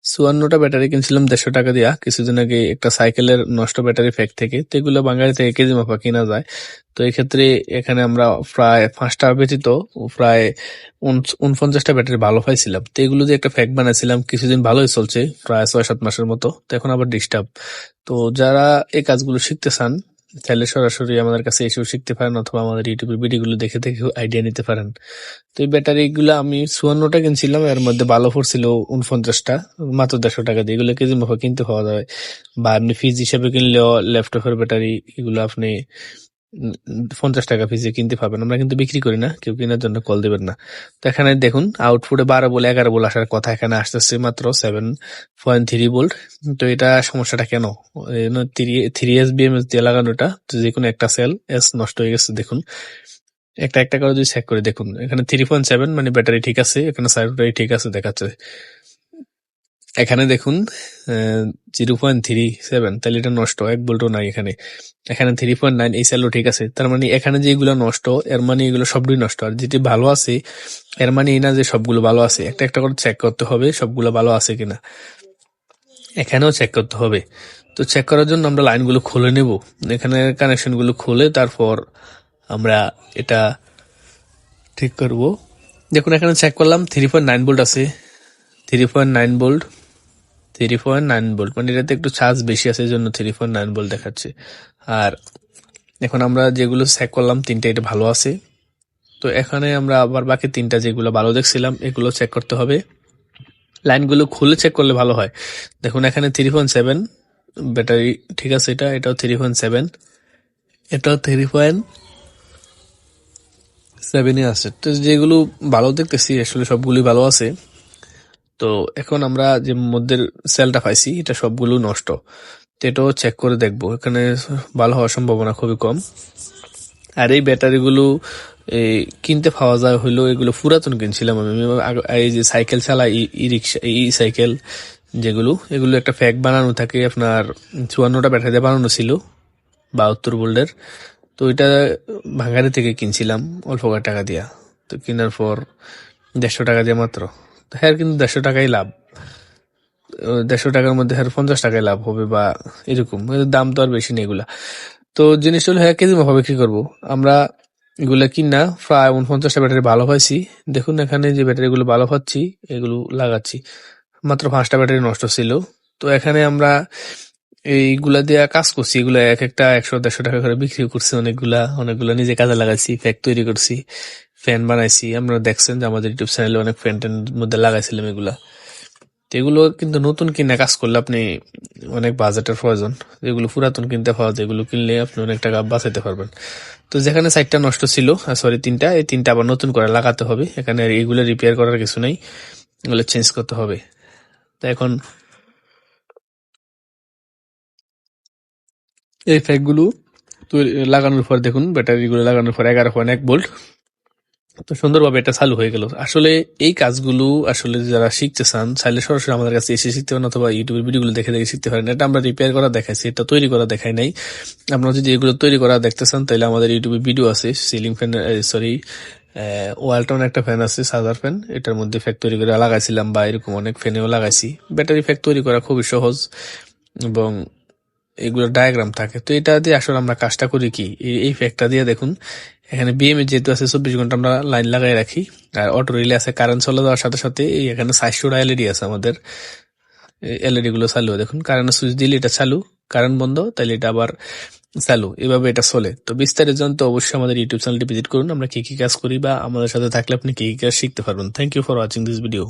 চুয়ান্নটা battery কিনছিলাম 150 টাকা দিয়া কিছুদিন আগে একটা সাইকেলের নষ্ট ব্যাটারি ফ্যাক থেকে। তো এগুলো বাঙালি থেকে কেজি মাপা কিনা যায়। তো এই ক্ষেত্রে এখানে আমরা প্রায় 5টা ব্যতীত প্রায় 49টা ব্যাটারি ভালো পাইছিলাম। তো এগুলো দিয়ে একটা ফ্যাক বানাইছিলাম, কিছুদিন ভালোই চলছে, প্রায় 6-7 মাসের মতো। তো এখন আবার ডিস্টার্ব। তো যারা এই কাজগুলো শিখতে চান তাহলে সরাসরি আমাদের কাছে এসেও শিখতে পারেন, অথবা আমাদের ইউটিউবের ভিডিওগুলো দেখে দেখে আইডিয়া নিতে পারেন। তো এই ব্যাটারি গুলো আমি 54টা কিনছিলাম, এর মধ্যে ভালো পড়ছিল 49টা, মাত্র 150 টাকা দিয়ে। এগুলো কেজি মাফা কিনতে পাওয়া যায়, বা আপনি ফিজ হিসেবে কিনলেও ল্যাপটপের ব্যাটারি এগুলো আপনি 50 টাকা ফিজে কিনতে পাবেন। আমরা কিন্তু বিক্রি করি না, কেউ কেনার জন্য কল দিবেন না। তো এখানে দেখুন আউটপুটে 12 বলে 11 বলে আসার কথা, এখানে আসতেছে মাত্র 7.3 ভোল্ট। তো এটা সমস্যাটা কেন? 3S BMS দিয়ে লাগানোটা, যে কোনো একটা সেল এস নষ্ট হয়ে গেছে। দেখুন একটা একটা করে যদি চেক করে দেখুন, এখানে 3.7 মানে ব্যাটারি ঠিক আছে, এখানে সার্কিট ঠিক আছে দেখাচ্ছে। এখানে দেখুন 0.37, তাহলে এটা নষ্ট, 1 ভোল্টও নাই এখানে। এখানে 3.9, এই সেলও ঠিক আছে। তার মানে এখানে যেগুলো নষ্ট, এর মানে এগুলো সবগুলোই নষ্ট। আর যেটি ভালো আছে এর মানে এই না যে সবগুলো ভালো আছে, একটা একটা করে চেক করতে হবে সবগুলো ভালো আছে কিনা। এখানেও চেক করতে হবে। তো চেক করার জন্য আমরা লাইনগুলো খুলে নেব, এখানে কানেকশন গুলো খুলে তারপর আমরা এটা ঠিক করব। দেখুন এখানে চেক করলাম 3.9 ভোল্ট আছে, 3.9 ভোল্ট, 3.9 ভোল্ট, মানে এটাতে একটু চার্জ বেশি আছে, এই জন্য 3.9 ভোল্ট দেখাচ্ছে। আর এখন আমরা যেগুলো চেক করলাম 3টা এটা ভালো আছে। তো এখানে আমরা আবার বাকি 3টা যেগুলো ভালো দেখছিলাম এগুলো চেক করতে হবে। লাইনগুলো খুলে চেক করলে ভালো হয়। দেখুন এখানে 3.7 ব্যাটারি ঠিক আছে, এটাও 3.7, এটাও 3.7 আছে। তো যেগুলো ভালো দেখতেছি আসলে সবগুলোই ভালো আছে। তো এখন আমরা যে মধ্যের সেলটা পাইছি এটা সবগুলো নষ্ট, তো এটাও চেক করে দেখবো। এখানে ভালো হওয়ার সম্ভাবনা খুবই কম। আর এই ব্যাটারিগুলো কিনতে পাওয়া যায় হইলো, এগুলো পুরাতন কিনছিলাম আমি। এই যে সাইকেল চালা, ই রিক্সা, ই সাইকেল যেগুলো, এগুলো একটা ফ্যাক বানানো থাকে আপনার। 54টা ব্যাটারি দিয়ে বানানো ছিল 72 ভোল্টের। তো এটা ভাঙারি থেকে কিনছিলাম অল্প টাকা দিয়া। তো কেনার পর 150 টাকা দিয়ে মাত্র। তো হ্যাঁ, কিন্তু 150 টাকাই লাভ। 150 টাকার মধ্যে হ্যাঁ 50 টাকায় লাভ হবে বা এরকম, দাম তো আর বেশি নেই এগুলা। তো জিনিসটা হলো হ্যাঁ কেজি মাপা বিক্রি করবো আমরা। এগুলা কিনা প্রায় 49টা ব্যাটারি ভালো পাইছি। দেখুন এখানে যে ব্যাটারি গুলো ভালো পাচ্ছি এগুলো লাগাচ্ছি, মাত্র 5টা ব্যাটারি নষ্ট ছিল। তো এখানে আমরা এইগুলা দিয়ে কাজ করছি, এগুলা এক একটা 100-150 টাকা করে বিক্রি করছি। অনেকগুলা নিজে কাজে লাগাইছি, ফ্যাক তৈরি করছি, ফ্যান বানাইছি। আমরা দেখছেন যে আমাদের ইউটিউব চ্যানেলে অনেক ফ্যান ট্যান মধ্যে লাগাইছিলাম এগুলা। তো এগুলো কিন্তু নতুন কিনে কাজ করলে আপনি অনেক বাজেটের প্রয়োজন। এগুলো পুরাতন কিনতে পাওয়া যায়, এগুলো কিনলে আপনি অনেক টাকা বাঁচাতে পারবেন। তো যেখানে 4টা নষ্ট ছিল, সরি 3টা, এই 3টা আবার নতুন করে লাগাতে হবে। এখানে এগুলো রিপেয়ার করার কিছু নেই, এগুলো চেঞ্জ করতে হবে। তো এখন এই ফ্যাকগুলো লাগানোর পর দেখুন ব্যাটারিগুলো লাগানোর পর 11.1 ভোল্ট, তো সুন্দরভাবে এটা চালু হয়ে গেল। আসলে এই কাজগুলো আসলে যারা শিখতে চান চাইলে সরাসরি আমাদের কাছে এসে শিখতে পারেন, অথবা ইউটিউবের ভিডিওগুলো দেখে দেখে শিখতে পারেন। এটা আমরা রিপেয়ার করা দেখাইছি, এটা তৈরি করা দেখাই নাই। আপনারা যদি এগুলো তৈরি করা দেখতে চান তাহলে আমাদের ইউটিউবে ভিডিও আছে। সিলিং ফ্যান, সরি ওয়ালটন একটা ফ্যান আছে, সাজার ফ্যান, এটার মধ্যে ফ্যাক তৈরি করে লাগাইছিলাম, বা এরকম অনেক ফ্যানেও লাগাইছি। ব্যাটারি ফ্যাক তৈরি করা খুবই সহজ এবং এগুলো ডায়াগ্রাম থাকে। তো এটা দিয়ে আসলে আমরা কাজটা করি কি, এই ফ্যাকটা দিয়ে দেখুন এখানে বিএমএ যেহেতু আছে 24 ঘন্টা আমরা লাইন লাগাই রাখি। আর অটো রিলে আছে, কারেন্ট চলে যাওয়ার সাথে সাথে এখানে 400টা এলইডি আছে আমাদের। এলইডি গুলো চালু হয়, দেখুন কারেন্ট সুইচ দিলে এটা চালু, কারেন্ট বন্ধ তাহলে এটা আবার চালু, এভাবে এটা চলে। তো বিস্তারিত জানতে অবশ্যই আমাদের ইউটিউব চ্যানেলটি ভিজিট করুন। আমরা কি কি কাজ করি বা আমাদের সাথে থাকলে আপনি কি কি কাজ শিখতে পারবেন। Thank you for watching this video.